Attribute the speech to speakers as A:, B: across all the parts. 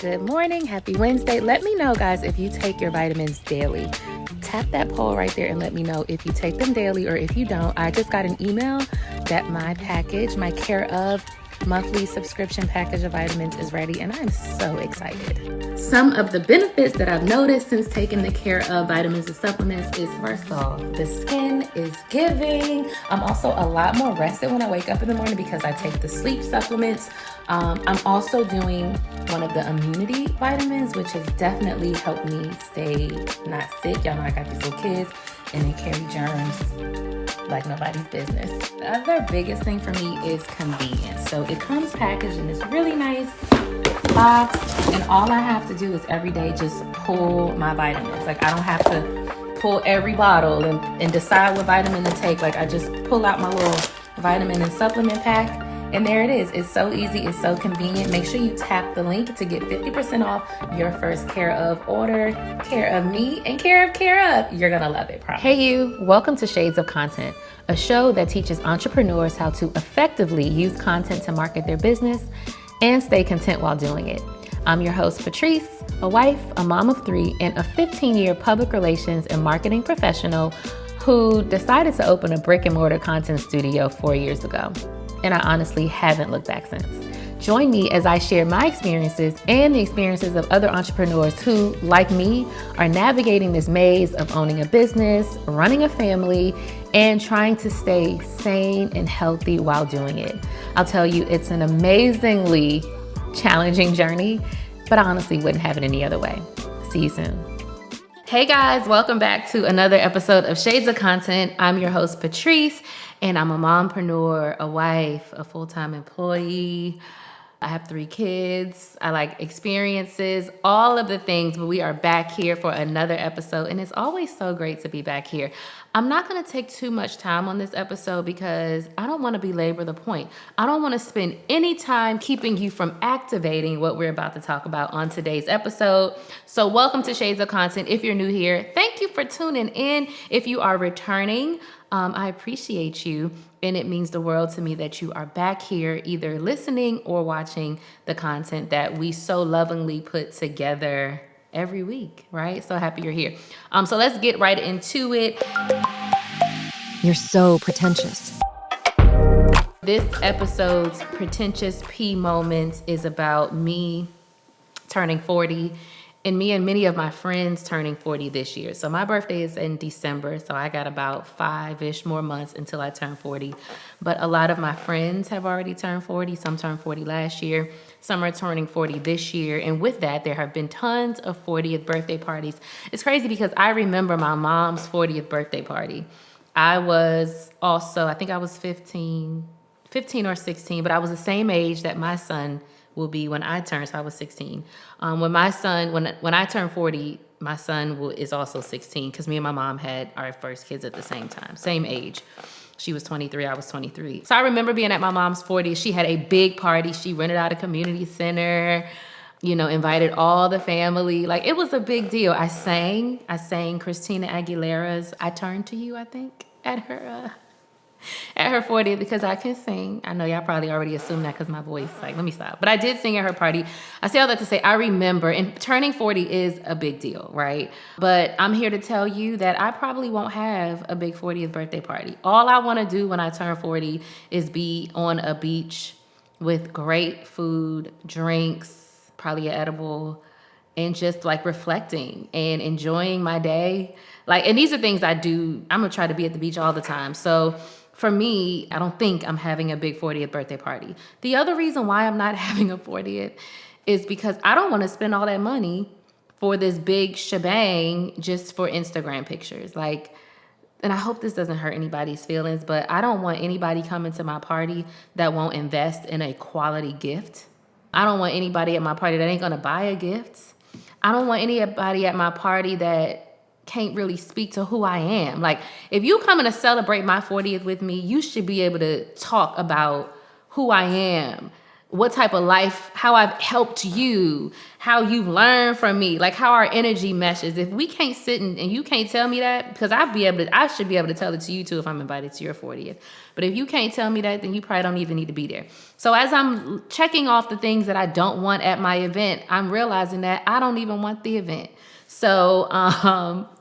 A: Good morning. Happy Wednesday. Let me know, guys, if you take your vitamins daily. Tap that poll right there and let me know if you take them daily or if you don't. I just got an email that my package, my Care of monthly subscription package of vitamins is ready, and I'm so excited. Some of the benefits that I've noticed since taking the Care of vitamins and supplements is, first of all, the skin is giving. I'm also a lot more rested when I wake up in the morning because I take the sleep supplements. I'm also doing one of the immunity vitamins, which has definitely helped me stay not sick. Y'all know I got these little kids and they carry germs like nobody's business. The other biggest thing for me is convenience. So it comes packaged in this really nice box, and all I have to do is every day just pull my vitamins. Like, I don't have to pull every bottle and decide what vitamin to take. Like, I just pull out my little vitamin and supplement pack, and there it is. It's so easy. It's so convenient. Make sure you tap the link to get 50% off your first Care of order. Care of me and Care of. You're going to love it, promise. Hey, you. Welcome to Shades of Content, a show that teaches entrepreneurs how to effectively use content to market their business and stay content while doing it. I'm your host, Patrice, a wife, a mom of 3, and a 15-year public relations and marketing professional who decided to open a brick and mortar content studio 4 years ago. And I honestly haven't looked back since. Join me as I share my experiences and the experiences of other entrepreneurs who, like me, are navigating this maze of owning a business, running a family, and trying to stay sane and healthy while doing it. I'll tell you, it's an amazingly challenging journey, but I honestly wouldn't have it any other way. See you soon. Hey guys, welcome back to another episode of Shades of Content. I'm your host, Patrice, and I'm a mompreneur, a wife, a full-time employee. I have 3 kids. I like experiences, all of the things, but we are back here for another episode, and it's always so great to be back here. I'm not going to take too much time on this episode because I don't want to belabor the point. I don't want to spend any time keeping you from activating what we're about to talk about on today's episode. So welcome to Shades of Content. If you're new here, thank you for tuning in. If you are returning, I appreciate you, and it means the world to me that you are back here either listening or watching the content that we so lovingly put together every week, right? So happy you're here. So let's get right into it.
B: You're so pretentious.
A: This episode's pretentious P moments is about me turning 40 and me and many of my friends turning 40 this year. So my birthday is in December, so I got about 5-ish more months until I turn 40. But a lot of my friends have already turned 40. Some turned 40 last year. Some are turning 40 this year. And with that, there have been tons of 40th birthday parties. It's crazy because I remember my mom's 40th birthday party. I was also, I think I was 15 or 16, but I was the same age that my son will be when I turn, so I was 16. When I turn 40, my son is also 16 because me and my mom had our first kids at the same time, same age. She was 23, I was 23. So I remember being at my mom's 40th. She had a big party. She rented out a community center, invited all the family. Like, it was a big deal. I sang Christina Aguilera's I Turn to You, I think, at her 40th because I can sing. I know y'all probably already assumed that because my voice, let me stop. But I did sing at her party. I say all that to say I remember, and turning 40 is a big deal, right? But I'm here to tell you that I probably won't have a big 40th birthday party. All I want to do when I turn 40 is be on a beach with great food, drinks, probably an edible, and just reflecting and enjoying my day. And these are things I do. I'm going to try to be at the beach all the time. So for me, I don't think I'm having a big 40th birthday party. The other reason why I'm not having a 40th is because I don't want to spend all that money for this big shebang just for Instagram pictures. And I hope this doesn't hurt anybody's feelings, but I don't want anybody coming to my party that won't invest in a quality gift. I don't want anybody at my party that ain't going to buy a gift. I don't want anybody at my party that can't really speak to who I am. If you coming to celebrate my 40th with me, you should be able to talk about who I am, what type of life, how I've helped you, how you've learned from me, like how our energy meshes. If we can't sit and you can't tell me that, because I should be able to tell it to you too if I'm invited to your 40th. But if you can't tell me that, then you probably don't even need to be there. So as I'm checking off the things that I don't want at my event, I'm realizing that I don't even want the event. So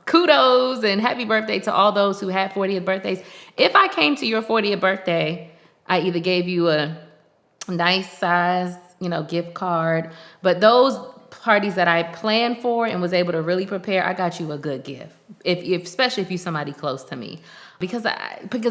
A: kudos and happy birthday to all those who had 40th birthdays. If I came to your 40th birthday, I either gave you a nice size, gift card, but those parties that I planned for and was able to really prepare, I got you a good gift. If especially if you're somebody close to me, because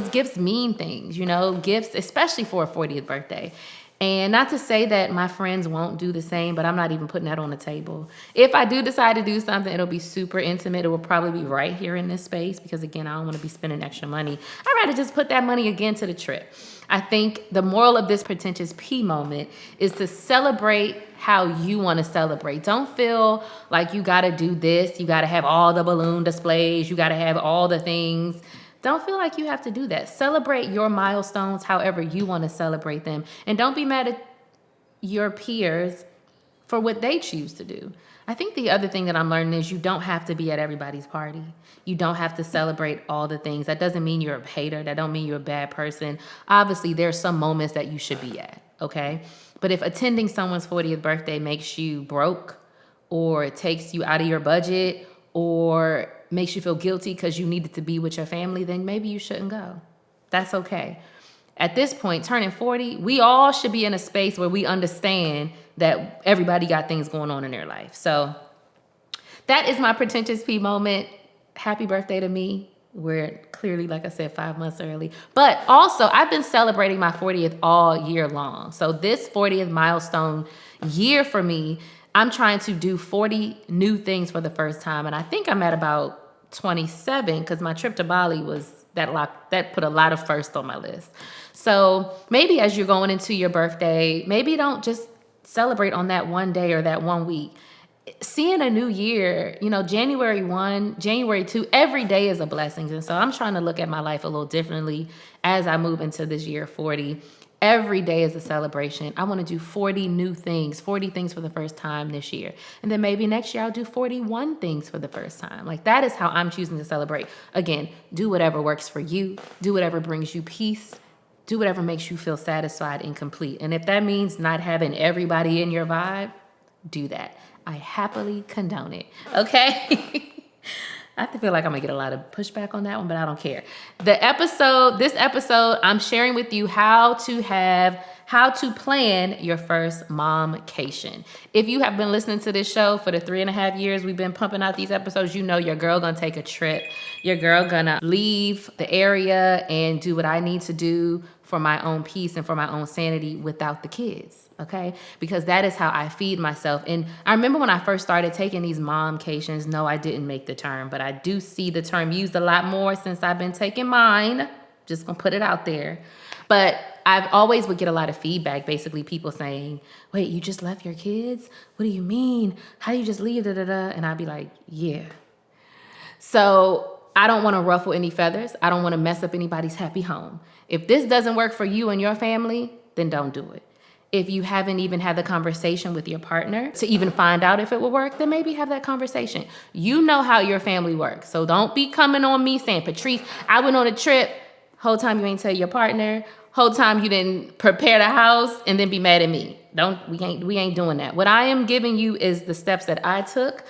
A: gifts mean things, gifts, especially for a 40th birthday. And not to say that my friends won't do the same, but I'm not even putting that on the table. If I do decide to do something, it'll be super intimate. It will probably be right here in this space because, again, I don't want to be spending extra money. I'd rather just put that money again to the trip. I think the moral of this pretentious P moment is to celebrate how you want to celebrate. Don't feel like you got to do this. You got to have all the balloon displays. You got to have all the things. Don't feel like you have to do that. Celebrate your milestones however you want to celebrate them. And don't be mad at your peers for what they choose to do. I think the other thing that I'm learning is you don't have to be at everybody's party. You don't have to celebrate all the things. That doesn't mean you're a hater. That don't mean you're a bad person. Obviously, there's some moments that you should be at, okay? But if attending someone's 40th birthday makes you broke, or it takes you out of your budget, or makes you feel guilty because you needed to be with your family, then maybe you shouldn't go. That's okay. At this point, turning 40, we all should be in a space where we understand that everybody got things going on in their life. So that is my pretentious P moment. Happy birthday to me. We're clearly, like I said, 5 months early. But also, I've been celebrating my 40th all year long. So this 40th milestone year for me, I'm trying to do 40 new things for the first time. And I think I'm at about 27 because my trip to Bali was that put a lot of first on my list. So maybe as you're going into your birthday, maybe don't just celebrate on that one day or that 1 week. Seeing a new year, January 1, January 2, every day is a blessing. And so I'm trying to look at my life a little differently as I move into this year 40. Every day is a celebration. I want to do 40 new things, 40 things for the first time this year. And then maybe next year I'll do 41 things for the first time. Like that is how I'm choosing to celebrate. Again, do whatever works for you. Do whatever brings you peace. Do whatever makes you feel satisfied and complete. And if that means not having everybody in your vibe, do that. I happily condone it. Okay? I feel like I'm gonna get a lot of pushback on that one, but I don't care. This episode, I'm sharing with you how to plan your first momcation. If you have been listening to this show for the 3.5 years we've been pumping out these episodes, you know your girl gonna take a trip. Your girl gonna leave the area and do what I need to do for my own peace and for my own sanity without the kids. Okay? Because that is how I feed myself. And I remember when I first started taking these momcations, no, I didn't make the term, but I do see the term used a lot more since I've been taking mine. Just gonna put it out there. But I've always would get a lot of feedback, basically people saying, wait, you just left your kids? What do you mean? How do you just leave? And I'd be like, yeah. So I don't want to ruffle any feathers. I don't want to mess up anybody's happy home. If this doesn't work for you and your family, then don't do it. If you haven't even had the conversation with your partner to even find out if it will work, then maybe have that conversation. You know how your family works. So don't be coming on me saying, Patrice, I went on a trip. Whole time you ain't tell your partner. Whole time you didn't prepare the house and then be mad at me. We ain't doing that. What I am giving you is the steps that I took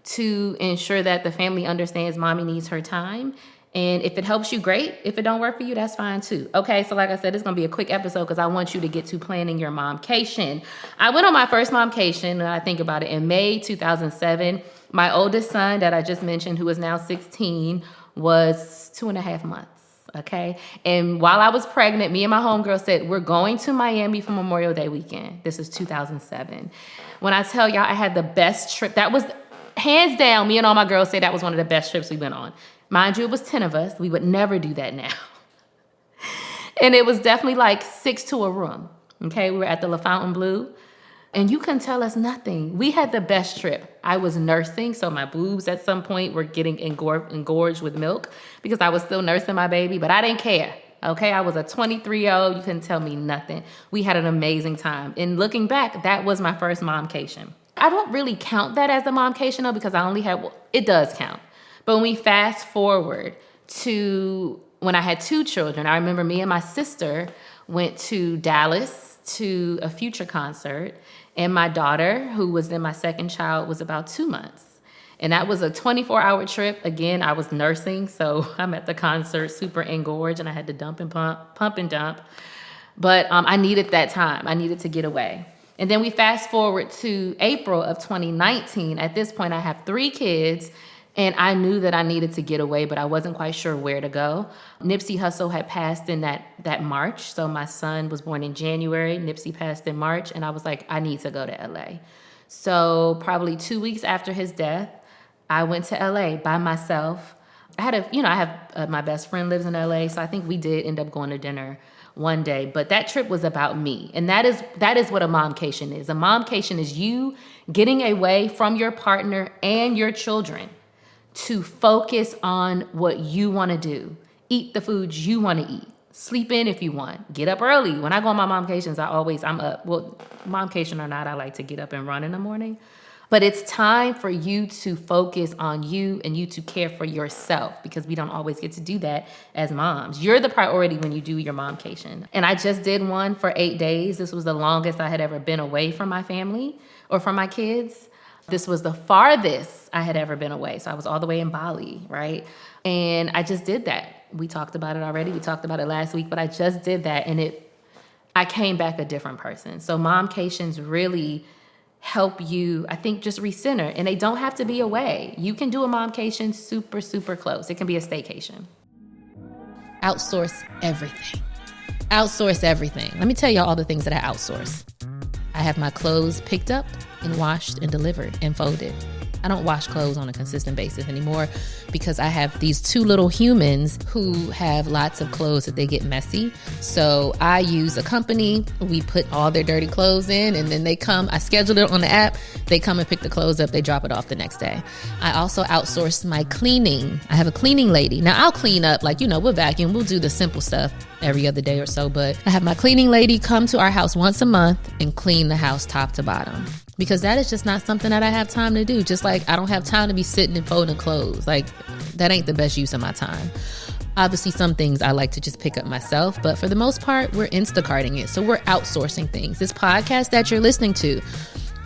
A: to ensure that the family understands mommy needs her time. And if it helps you, great. If it don't work for you, that's fine too. Okay, so like I said, it's gonna be a quick episode because I want you to get to planning your momcation. I went on my first momcation, and I think about it, in May 2007. My oldest son that I just mentioned, who is now 16, was 2.5 months. Okay. And while I was pregnant, me and my homegirl said, we're going to Miami for Memorial Day weekend. This is 2007. When I tell y'all I had the best trip, that was hands down, me and all my girls say that was one of the best trips we went on. Mind you, it was 10 of us. We would never do that now. And it was definitely like 6 to a room. Okay. We were at the La Fontainebleau. And you couldn't tell us nothing. We had the best trip. I was nursing, so my boobs at some point were getting engorged with milk because I was still nursing my baby, but I didn't care. Okay, I was a 23-year-old. You couldn't tell me nothing. We had an amazing time. And looking back, that was my first momcation. I don't really count that as a momcation though, because I only had, well, it does count. But when we fast forward to when I had 2 children, I remember me and my sister went to Dallas to a Future concert. And my daughter, who was then my second child, was about 2 months. And that was a 24-hour trip. Again, I was nursing, so I'm at the concert, super engorged, and I had to dump and pump and dump. But I needed that time. I needed to get away. And then we fast forward to April of 2019. At this point, I have 3 kids, and I knew that I needed to get away, but I wasn't quite sure where to go. Nipsey Hussle had passed in that March. So my son was born in January. Nipsey passed in March, and I was like, I need to go to LA. So probably 2 weeks after his death, I went to LA by myself. I have my best friend lives in LA, so I think we did end up going to dinner one day. But that trip was about me, and that is what a momcation is. A momcation is you getting away from your partner and your children to focus on what you want to do. Eat the foods you want to eat. Sleep in if you want. Get up early. When I go on my momcations, I'm up. Well, momcation or not, I like to get up and run in the morning. But it's time for you to focus on you and you to care for yourself, because we don't always get to do that as moms. You're the priority when you do your momcation. And I just did one for 8 days. This was the longest I had ever been away from my family or from my kids. This was the farthest I had ever been away. So I was all the way in Bali, right? And I just did that. We talked about it already. We talked about it last week, but I just did that, and I came back a different person. So momcations really help you, I think, just recenter. And they don't have to be away. You can do a momcation super, super close. It can be a staycation. Outsource everything. Outsource everything. Let me tell you all the things that I outsource. I have my clothes picked up and washed and delivered and folded. I don't wash clothes on a consistent basis anymore because I have these 2 little humans who have lots of clothes that they get messy. So I use a company. We put all their dirty clothes in, and then they come. I schedule it on the app. They come and pick the clothes up. They drop it off the next day. I also outsource my cleaning. I have a cleaning lady. Now I'll clean up, we'll vacuum. We'll do the simple stuff every other day or so. But I have my cleaning lady come to our house once a month and clean the house top to bottom. Because that is just not something that I have time to do. Just like I don't have time to be sitting and folding clothes. That ain't the best use of my time. Obviously, some things I like to just pick up myself. But for the most part, we're Instacarting it. So we're outsourcing things. This podcast that you're listening to,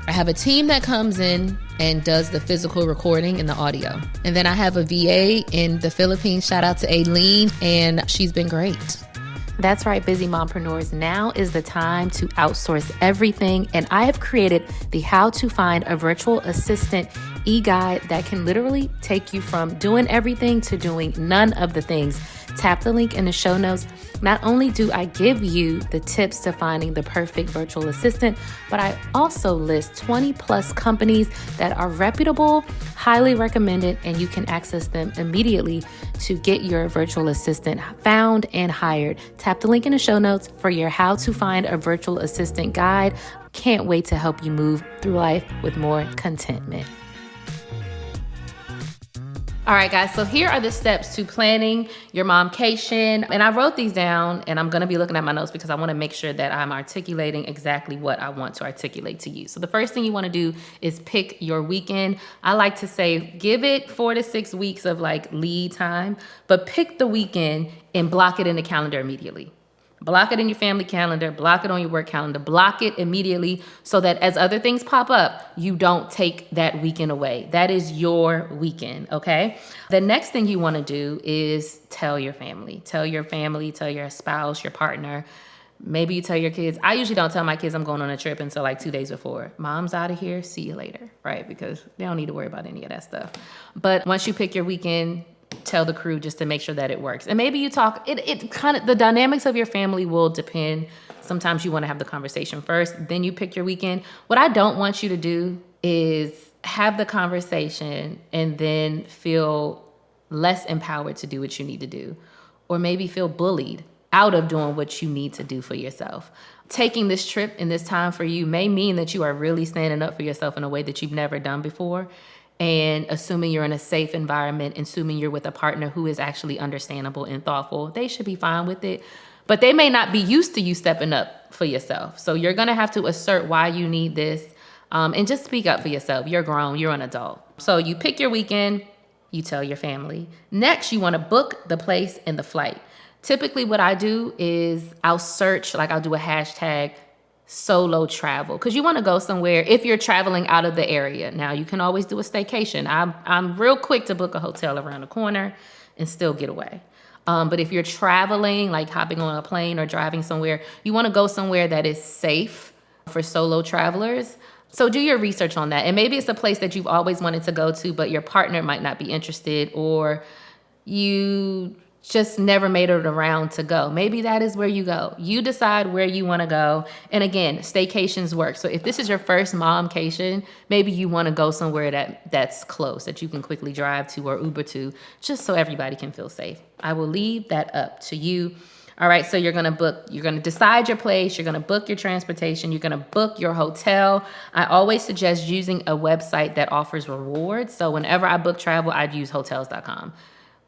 A: I have a team that comes in and does the physical recording and the audio. And then I have a VA in the Philippines. Shout out to Aileen. And she's been great. That's right, busy mompreneurs. Now is the time to outsource everything. And I have created the How to Find a Virtual Assistant e-guide that can literally take you from doing everything to doing none of the things. Tap the link in the show notes. Not only do I give you the tips to finding the perfect virtual assistant, but I also list 20 plus companies that are reputable, highly recommended, and you can access them immediately to get your virtual assistant found and hired. Tap the link in the show notes for your How to Find a Virtual Assistant guide. Can't wait to help you move through life with more contentment. All right, guys, so here are the steps to planning your momcation. And I wrote these down, and I'm going to be looking at my notes because I want to make sure that I'm articulating exactly what I want to articulate to you. So the first thing you want to do is pick your weekend. I like to say give it 4 to 6 weeks of lead time, but pick the weekend and block it in the calendar immediately. Block it in your family calendar, block it on your work calendar, block it immediately so that as other things pop up, you don't take that weekend away. That is your weekend, okay? The next thing you want to do is tell your family. Tell your family, tell your spouse, your partner. Maybe you tell your kids. I usually don't tell my kids I'm going on a trip until 2 days before. Mom's out of here, see you later, right? Because they don't need to worry about any of that stuff. But once you pick your weekend, tell the crew just to make sure that it works. And maybe you talk, the dynamics of your family will depend. Sometimes you want to have the conversation first, then you pick your weekend. What I don't want you to do is have the conversation and then feel less empowered to do what you need to do, or maybe feel bullied out of doing what you need to do for yourself. Taking this trip and this time for you may mean that you are really standing up for yourself in a way that you've never done before. and assuming you're in a safe environment, assuming you're with a partner who is actually understandable and thoughtful, they should be fine with it. But they may not be used to you stepping up for yourself. So you're going to have to assert why you need this, and just speak up for yourself. You're grown, you're an adult. So you pick your weekend, you tell your family. Next, you want to book the place and the flight. Typically what I do is I'll search, like I'll do a hashtag solo travel, because you want to go somewhere if you're traveling out of the area. Now you can always do a staycation. I'm real quick to book a hotel around the corner and still get away. But if you're traveling, like hopping on a plane or driving somewhere, you want to go somewhere that is safe for solo travelers. So do your research on that. And maybe it's a place that you've always wanted to go to, but your partner might not be interested, or you just never made it around to go. Maybe that is where you go. You decide where you want to go. And again, staycations work. So if this is your first momcation, maybe you want to go somewhere that's close, that you can quickly drive to or Uber to, just so everybody can feel safe. I will leave that up to you. All right, so you're going to decide your place, you're going to book your transportation, you're going to book your hotel. I always suggest using a website that offers rewards. So whenever I book travel, I'd use hotels.com.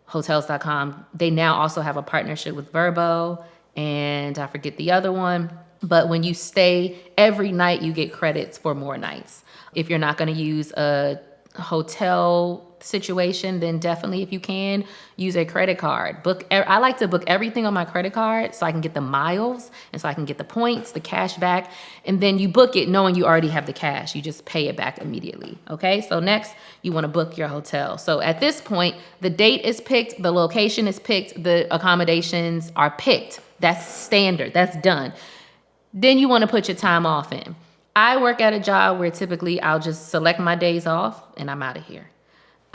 A: Hotels.com, they now also have a partnership with Vrbo, and I forget the other one. But when you stay every night, you get credits for more nights. If you're not going to use a hotel situation, then definitely, if you can, use a credit card. I like to book everything on my credit card so I can get the miles and so I can get the points, the cash back. And then you book it knowing you already have the cash. You just pay it back immediately. Okay, so next you want to book your hotel. So at this point, the date is picked, the location is picked, the accommodations are picked. That's standard, that's done. Then you want to put your time off in. I work at a job where typically I'll just select my days off and I'm out of here.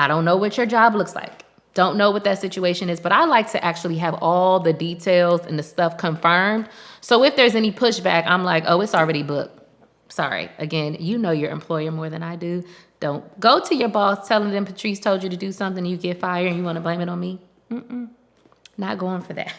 A: I don't know what your job looks like. Don't know what that situation is, but I like to actually have all the details and the stuff confirmed. So if there's any pushback, I'm like, oh, it's already booked. Sorry. Again, you know your employer more than I do. Don't go to your boss telling them Patrice told you to do something and you get fired and you want to blame it on me. Not going for that.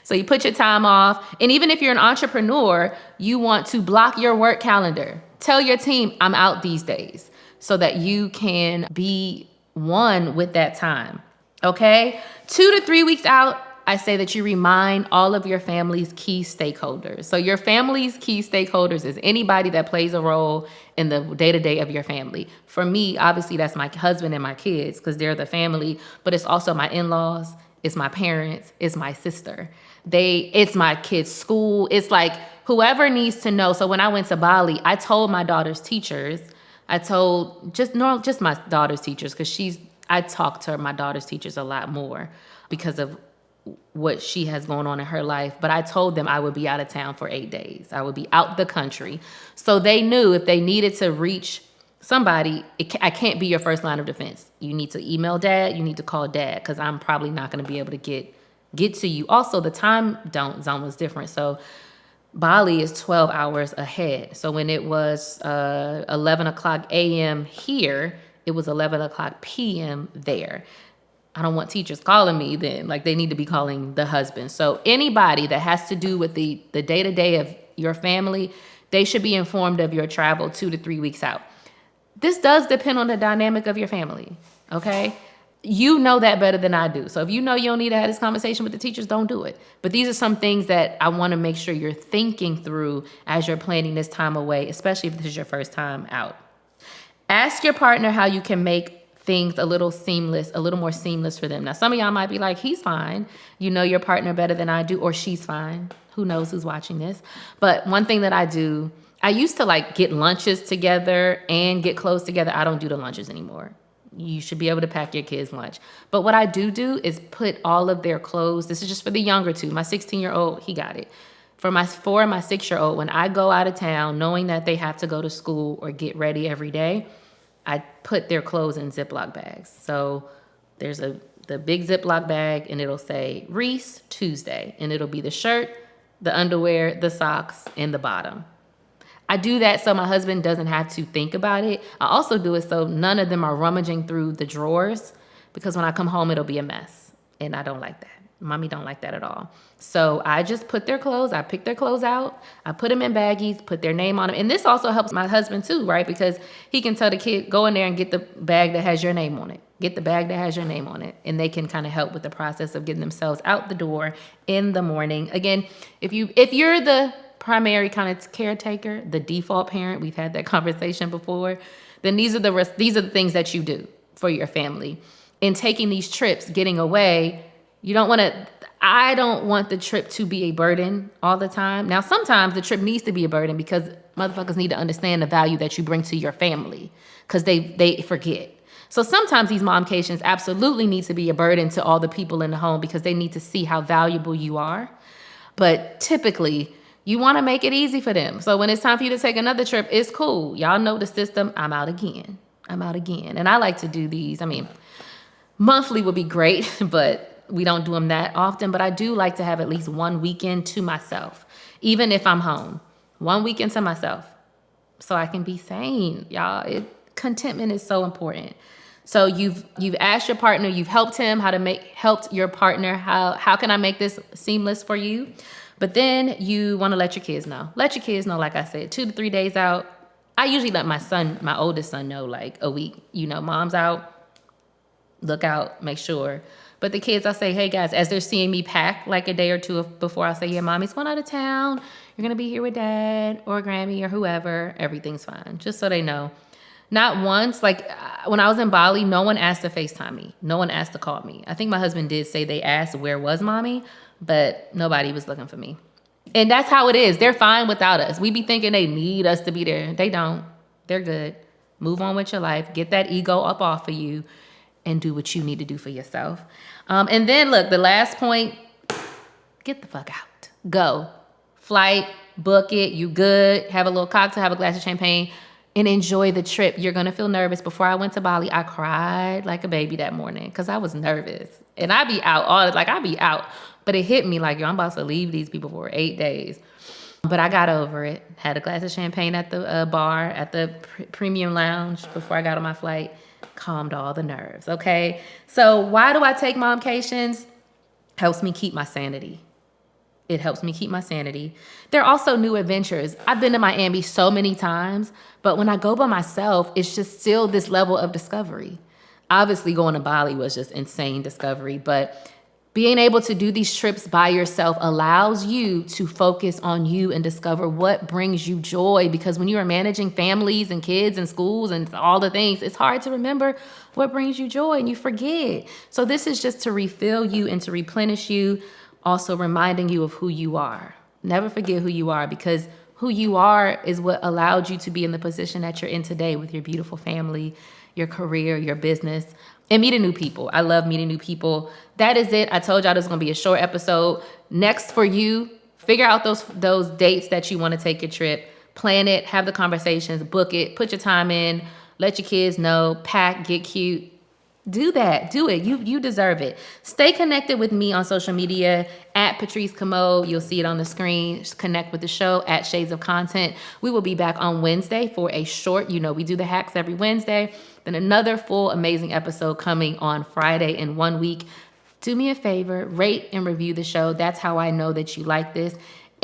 A: So you put your time off. And even if you're an entrepreneur, you want to block your work calendar. Tell your team, I'm out these days, so that you can be one with that time. Okay? 2 to 3 weeks out, I say that you remind all of your family's key stakeholders. So your family's key stakeholders is anybody that plays a role in the day-to-day of your family. For me, obviously, that's my husband and my kids because they're the family, but it's also my in-laws, it's my parents, it's my sister. It's my kids' school. It's like whoever needs to know. So when I went to Bali, I told my daughter's teachers, I told just my daughter's teachers, because I talk to my daughter's teachers a lot more because of what she has going on in her life. But I told them I would be out of town for 8 days. I would be out the country. So they knew if they needed to reach somebody, I can't be your first line of defense. You need to email dad. You need to call dad, because I'm probably not going to be able to get to you. Also, the time zone was different. So Bali is 12 hours ahead. So when it was 11 o'clock a.m. here, it was 11 o'clock p.m. there. I don't want teachers calling me then. Like, they need to be calling the husband. So anybody that has to do with the day-to-day of your family, they should be informed of your travel 2 to 3 weeks out. This does depend on the dynamic of your family, okay? You know that better than I do. So if you know you don't need to have this conversation with the teachers, don't do it. But these are some things that I want to make sure you're thinking through as you're planning this time away, especially if this is your first time out. Ask your partner how you can make things a little more seamless for them. Now, some of y'all might be like, he's fine. You know your partner better than I do, or she's fine. Who knows who's watching this? But one thing that I do, I used to get lunches together and get clothes together. I don't do the lunches anymore. You should be able to pack your kids' lunch. But what I do is put all of their clothes. This is just for the younger two. My 16-year-old, he got it. For my 4 and my 6-year-old, when I go out of town, knowing that they have to go to school or get ready every day, I put their clothes in Ziploc bags. So there's the big Ziploc bag, and it'll say Reese Tuesday. And it'll be the shirt, the underwear, the socks, and the bottom. I do that so my husband doesn't have to think about it. I also do it so none of them are rummaging through the drawers, because when I come home, it'll be a mess. And I don't like that. Mommy don't like that at all. So I just put their clothes, I pick their clothes out, I put them in baggies, put their name on them. And this also helps my husband too, right? Because he can tell the kid, go in there and get the bag that has your name on it. Get the bag that has your name on it. And they can kind of help with the process of getting themselves out the door in the morning. Again, if you're the primary kind of caretaker, the default parent, we've had that conversation before, then these are the things that you do for your family. In taking these trips, getting away, I don't want the trip to be a burden all the time. Now, sometimes the trip needs to be a burden because motherfuckers need to understand the value that you bring to your family because they forget. So sometimes these momcations absolutely need to be a burden to all the people in the home because they need to see how valuable you are. But typically, you want to make it easy for them. So when it's time for you to take another trip, it's cool. Y'all know the system. I'm out again. And I like to do these. I mean, monthly would be great, but we don't do them that often. But I do like to have at least one weekend to myself, even if I'm home. One weekend to myself so I can be sane, y'all. Contentment is so important. So you've asked your partner, you've helped him helped your partner, how can I make this seamless for you? But then you want to let your kids know. Let your kids know, like I said, 2 to 3 days out. I usually let my oldest son know like a week, mom's out. Look out, make sure. But the kids, I'll say, hey guys, as they're seeing me pack like a day or two before, I'll say, yeah, mommy's going out of town. You're going to be here with dad or Grammy or whoever. Everything's fine. Just so they know. Not once, like when I was in Bali, no one asked to FaceTime me. No one asked to call me. I think my husband did say they asked where was mommy, but nobody was looking for me. And that's how it is. They're fine without us. We be thinking they need us to be there. They don't. They're good. Move on with your life. Get that ego up off of you and do what you need to do for yourself. And then look, the last point, get the fuck out. Go. Flight, book it, you good, have a little cocktail, have a glass of champagne, and enjoy the trip. You're gonna feel nervous. Before I went to Bali, I cried like a baby that morning because I was nervous. And I be out. But it hit me like, yo, I'm about to leave these people for 8 days. But I got over it. Had a glass of champagne at the bar, at the premium lounge before I got on my flight. Calmed all the nerves, okay? So why do I take momcations? Helps me keep my sanity. It helps me keep my sanity. There are also new adventures. I've been to Miami so many times, but when I go by myself, it's just still this level of discovery. Obviously, going to Bali was just insane discovery, but being able to do these trips by yourself allows you to focus on you and discover what brings you joy. Because when you are managing families and kids and schools and all the things, it's hard to remember what brings you joy and you forget. So this is just to refill you and to replenish you, also reminding you of who you are. Never forget who you are, because who you are is what allowed you to be in the position that you're in today with your beautiful family, your career, your business, and meeting new people. I love meeting new people. That is it. I told y'all this is going to be a short episode. Next for you, figure out those dates that you want to take your trip. Plan it, have the conversations, book it, put your time in, let your kids know, pack, get cute. Do that. Do it. You deserve it. Stay connected with me on social media at Patrice Comeau. You'll see it on the screen. Just connect with the show at Shades of Content. We will be back on Wednesday for a short, we do the hacks every Wednesday. Then another full amazing episode coming on Friday in 1 week. Do me a favor, rate and review the show. That's how I know that you like this.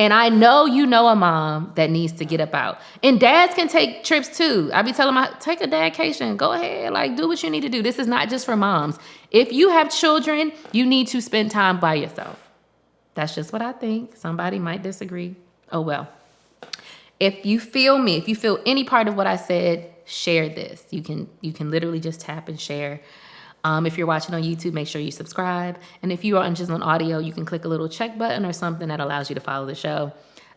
A: And I know you know a mom that needs to get up out. And dads can take trips too. I be telling them, take a dadcation. Go ahead, do what you need to do. This is not just for moms. If you have children, you need to spend time by yourself. That's just what I think. Somebody might disagree. Oh well. If you feel any part of what I said, share this. You can literally just tap and share. If you're watching on YouTube, make sure you subscribe. And if you are just on audio, you can click a little check button or something that allows you to follow the show.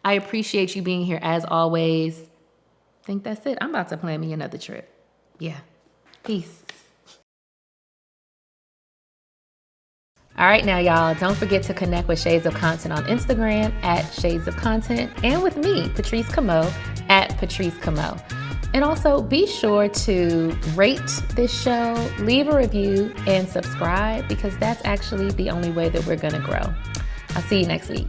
A: I appreciate you being here as always. I think that's it. I'm about to plan me another trip. Yeah. Peace. All right, now, y'all, don't forget to connect with Shades of Content on Instagram at Shades of Content and with me, Patrice Comeau, at Patrice Comeau. And also be sure to rate this show, leave a review, and subscribe, because that's actually the only way that we're going to grow. I'll see you next week.